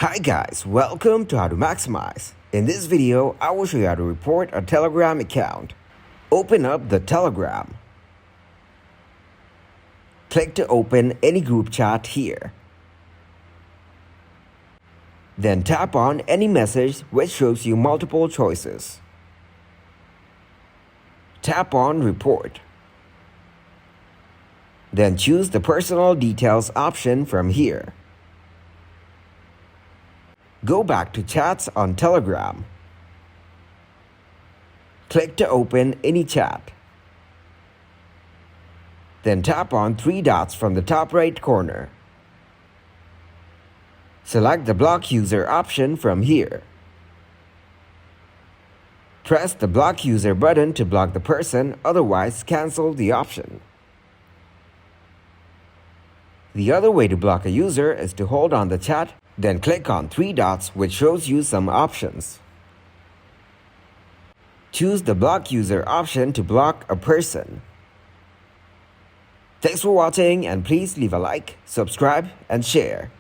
Hi guys, welcome to How to Maximize. In this video, I will show you how to report a Telegram account. Open up the Telegram. Click to open any group chat here. Then tap on any message which shows you multiple choices. Tap on Report. Then choose the Personal Details option from here. Go back to Chats on Telegram. Click to open any chat. Then tap on three dots from the top right corner. Select the Block User option from here. Press the Block User button to block the person, otherwise cancel the option. The other way to block a user is to hold on the chat, then click on three dots which shows you some options. Choose the Block User option to block a person. Thanks for watching and please leave a like, subscribe and share.